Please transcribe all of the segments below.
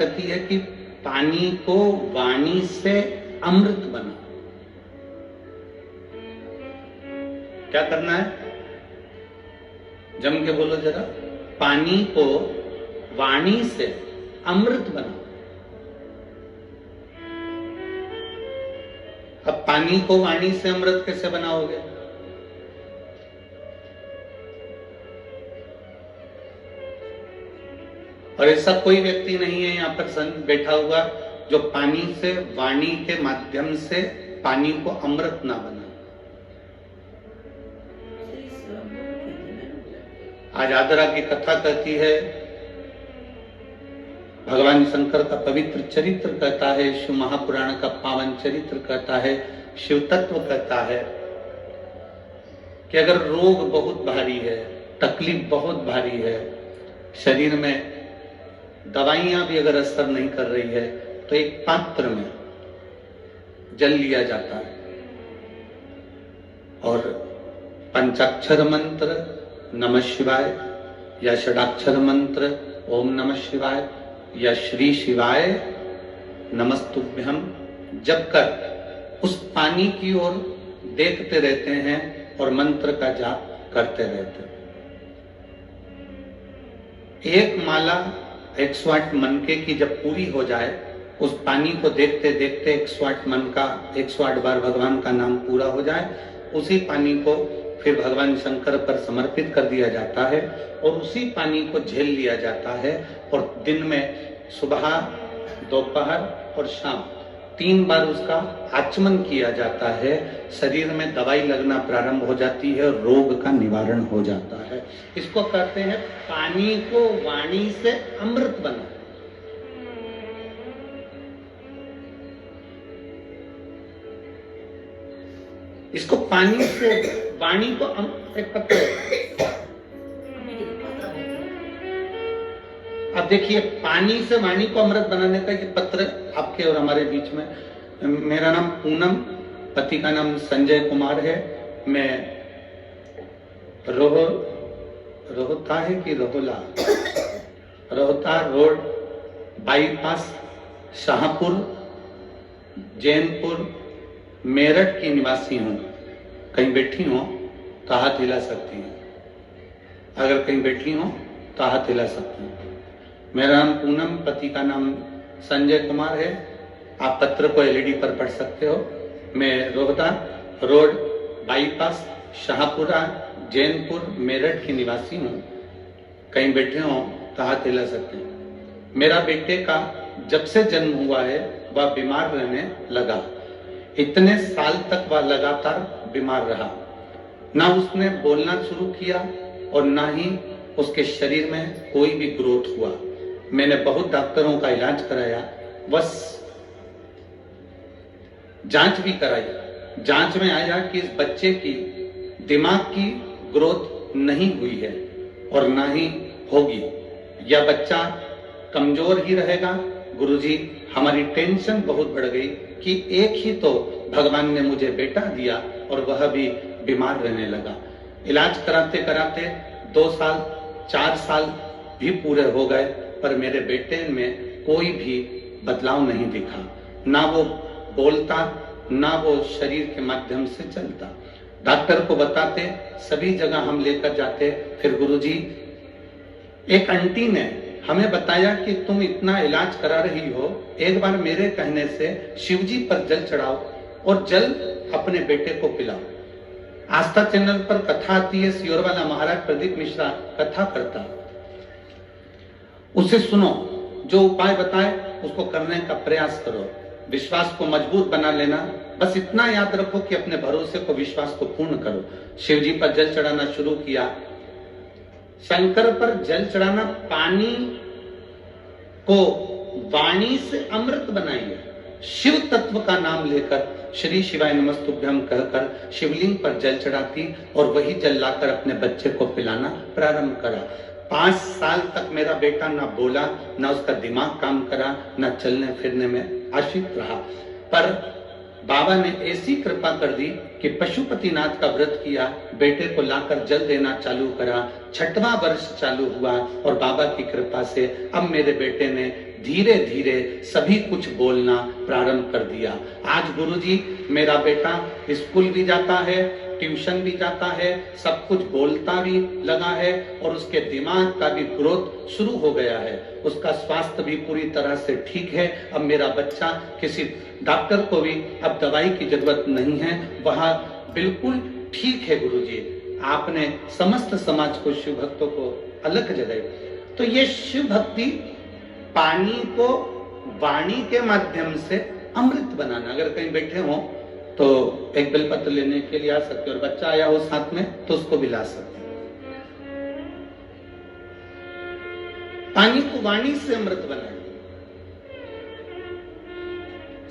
कहती है कि पानी को वाणी से अमृत बना। क्या करना है? जम के बोलो जरा। पानी को वाणी से अमृत बना। अब पानी को वाणी से अमृत कैसे बनाओगे? और ऐसा कोई व्यक्ति नहीं है यहां पर बैठा हुआ जो पानी से, वाणी के माध्यम से पानी को अमृत ना बना। आज आदरा की कथा कहती है, भगवान शंकर का पवित्र चरित्र कहता है, शिव महापुराण का पावन चरित्र कहता है, शिव तत्व कहता है कि अगर रोग बहुत भारी है, तकलीफ बहुत भारी है, शरीर में दवाइयां भी अगर असर नहीं कर रही है, तो एक पात्र में जल लिया जाता है और पंचाक्षर मंत्र नमः शिवाय या षडाक्षर मंत्र ओम नमः शिवाय या श्री शिवाय नमस्तुभ्यम जप कर उस पानी की ओर देखते रहते हैं और मंत्र का जाप करते रहते हैं। एक माला 108 मनके की जब पूरी हो जाए, उस पानी को देखते देखते 108 मन का 108 बार भगवान का नाम पूरा हो जाए, उसी पानी को फिर भगवान शंकर पर समर्पित कर दिया जाता है और उसी पानी को झेल लिया जाता है और दिन में सुबह, दोपहर और शाम 3 बार उसका आचमन किया जाता है। शरीर में दवाई लगना प्रारंभ हो जाती है और रोग का निवारण हो जाता है। इसको कहते हैं पानी को वाणी से अमृत बना। इसको पानी से वाणी को एक पत्र, अब देखिए पानी से वाणी को अमृत बनाने का ये पत्र आपके और हमारे बीच में। मेरा नाम पूनम, पति का नाम संजय कुमार है। मैं रोहता है कि रोहता रोड बाईपास शाहपुर जैनपुर मेरठ की निवासी हूं। कहीं बैठी हो तो हाथ हिला सकती है, अगर कहीं बैठी हो तो हाथ हिला सकती है। मेरा नाम पूनम, पति का नाम संजय कुमार है। आप पत्र को एलईडी पर पढ़ सकते हो। मैं रोहता रोड बाईपास शाहपुरा जैनपुर मेरठ की निवासी हूँ। कहीं बैठे हो तो हाथ हिला सकते हैं। मेरा बेटे का जब से जन्म हुआ है वह बीमार रहने लगा। इतने साल तक वह लगातार बीमार रहा। ना उसने बोलना शुरू किया और ना ही उसके शरीर में कोई भी ग्रोथ हुआ। मैंने बहुत डॉक्टरों का इलाज कराया, बस जांच भी कराई। जांच में आया कि इस बच्चे की दिमाग की ग्रोथ नहीं हुई है और ना ही होगी। यह बच्चा कमजोर ही रहेगा। गुरुजी, हमारी टेंशन बहुत बढ़ गई कि एक ही तो भगवान ने मुझे बेटा दिया और वह भी बीमार रहने लगा। इलाज कराते कराते 2 साल 4 साल भी पूरे हो गए, पर मेरे बेटे में कोई भी बदलाव नहीं दिखा। ना वो बोलता, ना वो शरीर के माध्यम से चलता। डॉक्टर को बताते, सभी जगह हम लेकर जाते। फिर गुरुजी, एक आंटी ने हमें बताया कि तुम इतना इलाज करा रही हो, एक बार मेरे कहने से शिवजी पर जल चढ़ाओ और जल अपने बेटे को पिलाओ। आस्था चैनल पर कथा आती है, सियोर वाला महाराज प्रदीप मिश्रा कथा करता, उसे सुनो, जो उपाय बताए उसको करने का प्रयास करो, विश्वास को मजबूत बना लेना। बस इतना याद रखो कि अपने भरोसे को, विश्वास को पूर्ण करो। शिवजी पर जल चढ़ाना शुरू किया। शंकर पर जल चढ़ाना, पानी को वाणी से अमृत बनाइए। शिव तत्व का नाम लेकर श्री शिवाय नमस्तुभ्यम कहकर शिवलिंग पर जल चढ़ाती और वही जल लाकर अपने बच्चे को पिलाना प्रारंभ करा। 5 साल तक मेरा बेटा ना बोला, ना उसका दिमाग काम करा, ना चलने फिरने में आशिक रहा। पर बाबा ने ऐसी कृपा कर दी कि पशुपतिनाथ का व्रत किया, बेटे को लाकर जल देना चालू करा। 6वां वर्ष चालू हुआ और बाबा की कृपा से अब मेरे बेटे ने धीरे धीरे सभी कुछ बोलना प्रारंभ कर दिया। आज गुरुजी मेरा बेटा स्कूल भी जाता है, ट्यूशन भी जाता है, सब कुछ बोलता भी लगा है और उसके दिमाग का भी ग्रोथ शुरू हो गया है, उसका स्वास्थ्य भी पूरी तरह से ठीक है। अब मेरा बच्चा किसी डॉक्टर को भी अब दवाई की जरूरत नहीं है, वह बिल्कुल ठीक है। गुरुजी आपने समस्त समाज को, शिव भक्तों को अलग जगह, तो ये शिव भक्ति पानी को वाणी के माध्यम से अमृत बनाना। अगर कहीं बैठे हो तो एक बेलपत्र लेने के लिए आ सकते हो, और बच्चा आया हो साथ में तो उसको भी ला सकते हो। पानी को वाणी से अमृत बनाना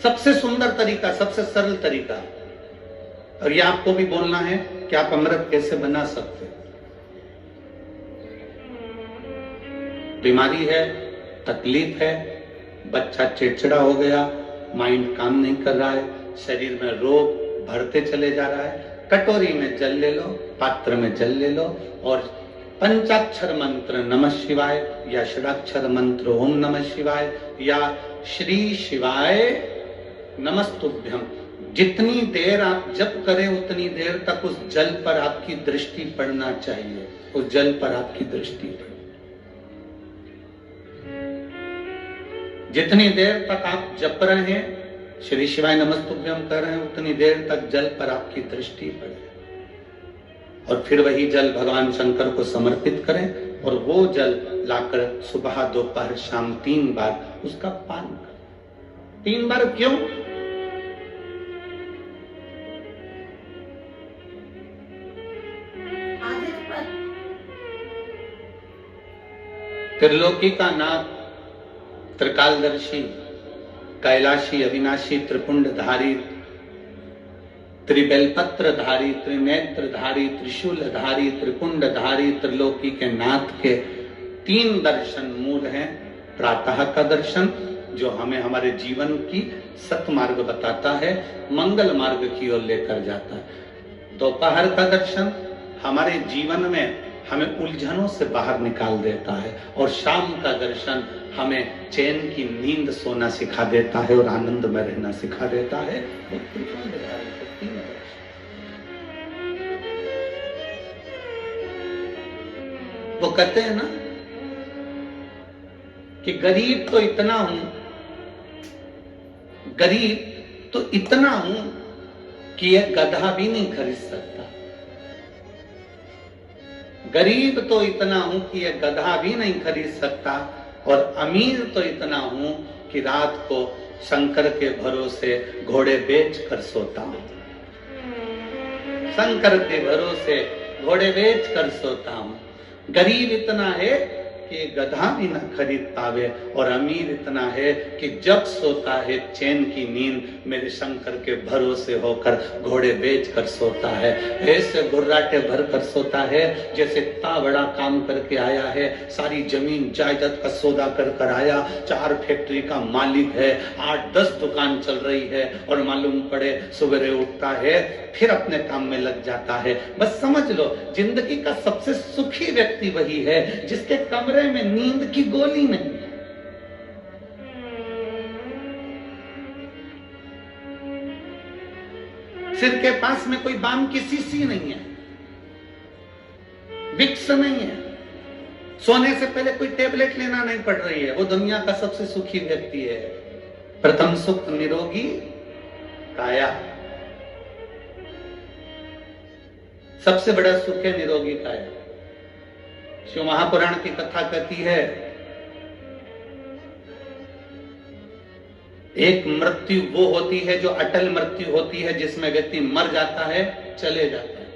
सबसे सुंदर तरीका, सबसे सरल तरीका। और ये आपको भी बोलना है कि आप अमृत कैसे बना सकते हैं। बीमारी है, तकलीफ है, बच्चा चिड़चिड़ा हो गया, माइंड काम नहीं कर रहा है, शरीर में रोग बढ़ते चले जा रहा है, कटोरी में जल ले लो, पात्र में जल ले लो और पंचाक्षर मंत्र नमः शिवाय या षडाक्षर मंत्र ओम नमः शिवाय या श्री शिवाय नमस्तुभ्यम, जितनी देर आप जप करें उतनी देर तक उस जल पर आपकी दृष्टि पड़ना चाहिए, उस जल पर आपकी दृष्टि पड़े। जितनी देर तक आप जप रहे हैं, श्री शिवाय नमस्तुभ्यम कर रहे हैं, उतनी देर तक जल पर आपकी दृष्टि पड़े और फिर वही जल भगवान शंकर को समर्पित करें और वो जल लाकर सुबह दोपहर शाम 3 बार उसका पान करें। 3 बार क्यों? त्रिलोकी का नाथ, त्रिकालदर्शी, कैलाशी, अविनाशी, त्रिपुंडधारी, त्रिबेलपत्रधारी, त्रिनेत्रधारी, त्रिशूलधारी, त्रिपुंडधारी, त्रिलोकी के नाथ के 3 दर्शन मूल हैं। प्रातः का दर्शन जो हमें हमारे जीवन की सत्मार्ग बताता है, मंगल मार्ग की ओर लेकर जाता है। दोपहर का दर्शन हमारे जीवन में हमें उलझनों से बाहर निकाल देता है और शाम का दर्शन हमें चैन की नींद सोना सिखा देता है और आनंद में रहना सिखा देता है। वो कहते हैं ना कि गरीब तो इतना हूं, गरीब तो इतना हूं कि यह गधा भी नहीं खरीद सकता। गरीब तो इतना हूं कि यह गधा भी नहीं खरीद सकता और अमीर तो इतना हूं कि रात को शंकर के भरोसे घोड़े बेच कर सोता हूं। शंकर के भरोसे घोड़े बेच कर सोता हूं। गरीब इतना है कि गधा भी न खरीद पावे और अमीर इतना है कि जब सोता है चैन की नींद मेरे शंकर के भरोसे होकर घोड़े बेच कर सोता है। ऐसे घुर्राटे भर कर सोता है जैसे इतना बड़ा काम करके आया है, सारी जमीन जायदाद का सौदा कर आया, 4 फैक्ट्री का मालिक है, 8-10 दुकान चल रही है और मालूम पड़े सवेरे उठता है फिर अपने काम में लग जाता है। बस समझ लो जिंदगी का सबसे सुखी व्यक्ति वही है जिसके कमरे में नींद की गोली नहीं है। सिर के पास में कोई बाम की शीशी नहीं है, विक्स नहीं है, सोने से पहले कोई टेबलेट लेना नहीं पड़ रही है। वो दुनिया का सबसे सुखी व्यक्ति है। प्रथम सुख निरोगी काया, सबसे बड़ा सुख है निरोगी काया। शिव महापुराण की कथा कहती है एक मृत्यु वो होती है जो अटल मृत्यु होती है, जिसमें व्यक्ति मर जाता है, चले जाता है।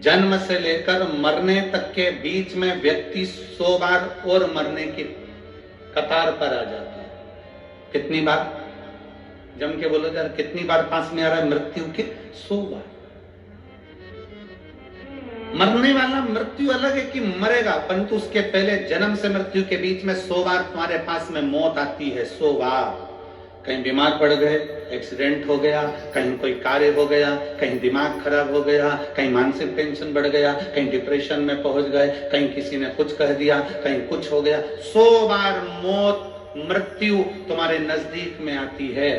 जन्म से लेकर मरने तक के बीच में व्यक्ति 100 बार और मरने की कतार पर आ जाता है। कितनी बार? जम के बोलो यार, कितनी बार पास में आ रहा है मृत्यु के? 100 बार। मरने वाला मृत्यु अलग है कि मरेगा, परंतु उसके पहले जन्म से मृत्यु के बीच में 100 बार तुम्हारे पास में मौत आती है। 100 बार कहीं बीमार पड़ गए, एक्सीडेंट हो गया, कहीं कोई कार्य हो गया, कहीं दिमाग खराब हो गया, कहीं मानसिक टेंशन बढ़ गया, कहीं डिप्रेशन में पहुंच गए, कहीं किसी ने कुछ कह दिया, कहीं कुछ हो गया। 100 बार मौत, मृत्यु तुम्हारे नजदीक में आती है।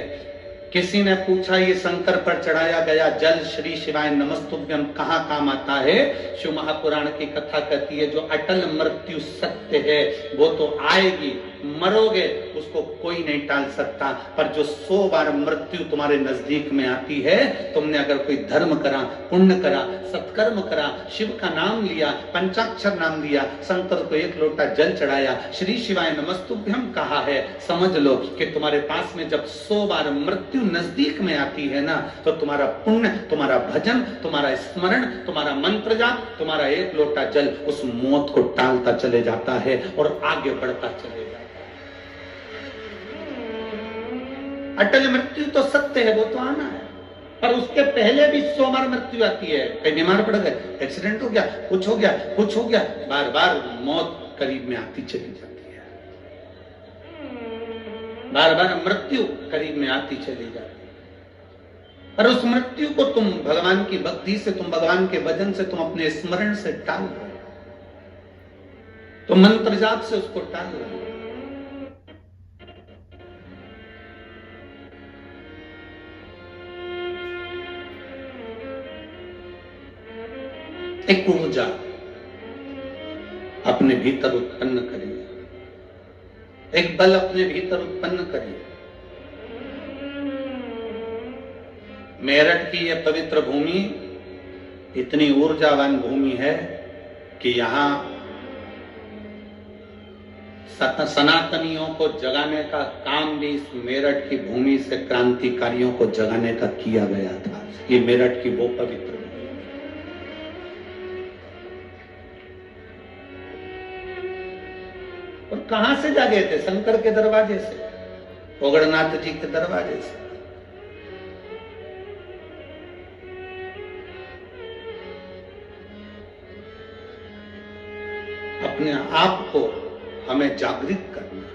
किसी ने पूछा ये शंकर पर चढ़ाया गया जल श्री शिवाय नमस्तुभ्यम कहाँ काम आता है? शिव महापुराण की कथा कहती है जो अटल मृत्यु सत्य है वो तो आएगी, मरोगे उसको कोई नहीं टाल सकता। पर जो 100 बार मृत्यु तुम्हारे नजदीक में आती है, तुमने अगर कोई धर्म करा, पुण्य करा, सत्कर्म करा, शिव का नाम लिया, पंचाक्षर नाम लिया, शंकर को 1 लोटा जल चढ़ाया, श्री शिवाय नमस्तुभ्यम कहा है, समझ लो कि तुम्हारे पास में जब 100 बार मृत्यु नजदीक में आती है ना, तो तुम्हारा पुण्य, तुम्हारा भजन, तुम्हारा स्मरण, तुम्हारा मंत्र जाप, तुम्हारा 1 लोटा जल उस मौत को टालता चले जाता है और आगे बढ़ता चले जाता है। अटल मृत्यु तो सत्य है, वो तो आना है, पर उसके पहले भी 100 बार मृत्यु आती है। कहीं बीमार पड़ गए, एक्सीडेंट हो गया, कुछ हो गया, कुछ हो गया, बार बार मौत करीब में आती चली जाती है, बार बार मृत्यु करीब में आती चली जाती है। पर उस मृत्यु को तुम भगवान की भक्ति से, तुम भगवान के भजन से, तुम अपने स्मरण से टाल रहे हो, तुम मंत्र जाप से उसको टाल रहे हो। एक ऊर्जा अपने भीतर उत्पन्न करिए, एक बल अपने भीतर उत्पन्न करिए। मेरठ की यह पवित्र भूमि इतनी ऊर्जावान भूमि है कि यहां सनातनियों को जगाने का काम भी इस मेरठ की भूमि से क्रांतिकारियों को जगाने का किया गया था। ये मेरठ की वो पवित्र भूमि। और कहां से जागे थे? शंकर के दरवाजे से, ओगड़नाथ जी के दरवाजे से। अपने आप को हमें जागृत करना,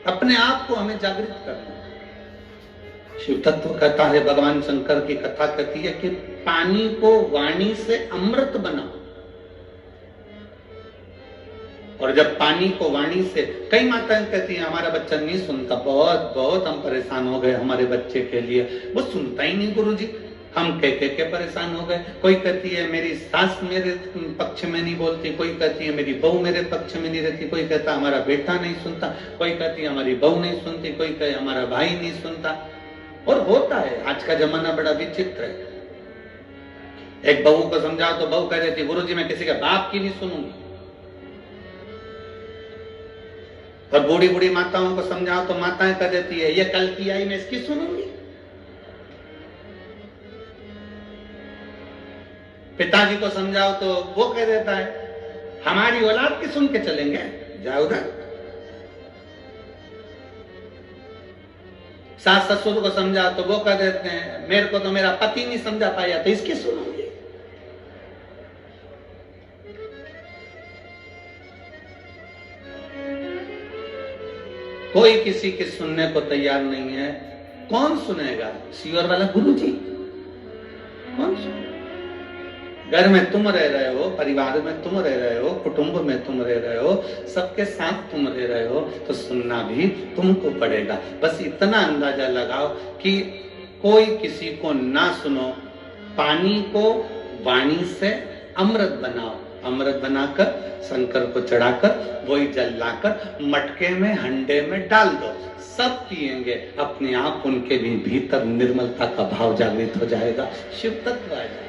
अपने आप को हमें जागृत करना। शिव तत्व कहता है, भगवान शंकर की कथा कहती है कि पानी को वाणी से अमृत बनाओ। और जब पानी को वाणी से, कई माताएं कहती हैं हमारा बच्चा नहीं सुनता, बहुत बहुत हम परेशान हो गए हमारे बच्चे के लिए, वो सुनता ही नहीं गुरुजी, हम कह के परेशान हो गए। कोई कहती है मेरी सास मेरे पक्ष में नहीं बोलती, कोई कहती है मेरी बहू मेरे पक्ष में नहीं रहती, कोई कहता हमारा बेटा नहीं सुनता, कोई कहती है हमारी बहू नहीं सुनती, कोई कहे हमारा भाई नहीं सुनता। और होता है, आज का जमाना बड़ा विचित्र है। एक बहू को समझाओ तो बहू कह देती गुरुजी मैं किसी के बाप की नहीं सुनूंगी, और बूढ़ी बूढ़ी माताओं को समझाओ तो माताएं कह देती है ये कल की आई मैं इसकी सुनूंगी। पिताजी को समझाओ तो वो कह देता है हमारी औलाद की सुन के चलेंगे, जाओ उधर। सास ससुर को समझाओ तो वो कह देते हैं मेरे को तो मेरा पति नहीं समझा पाया तो इसकी सुनूंगी। कोई किसी के सुनने को तैयार नहीं है। कौन सुनेगा? सीवर वाला गुरुजी कौन सुनेगा? घर में तुम रह रहे हो, परिवार में तुम रह रहे हो, कुटुंब में तुम रह रहे हो, सबके साथ तुम रह रहे हो, तो सुनना भी तुमको पड़ेगा। बस इतना अंदाजा लगाओ कि कोई किसी को ना सुनो, पानी को वाणी से अमृत बनाओ, अमृत बनाकर शंकर को चढ़ाकर वही जल लाकर मटके में हंडे में डाल दो, सब पिएंगे, अपने आप उनके भी भीतर निर्मलता का भाव जागृत हो जाएगा, शिव तत्व आ जाएगा।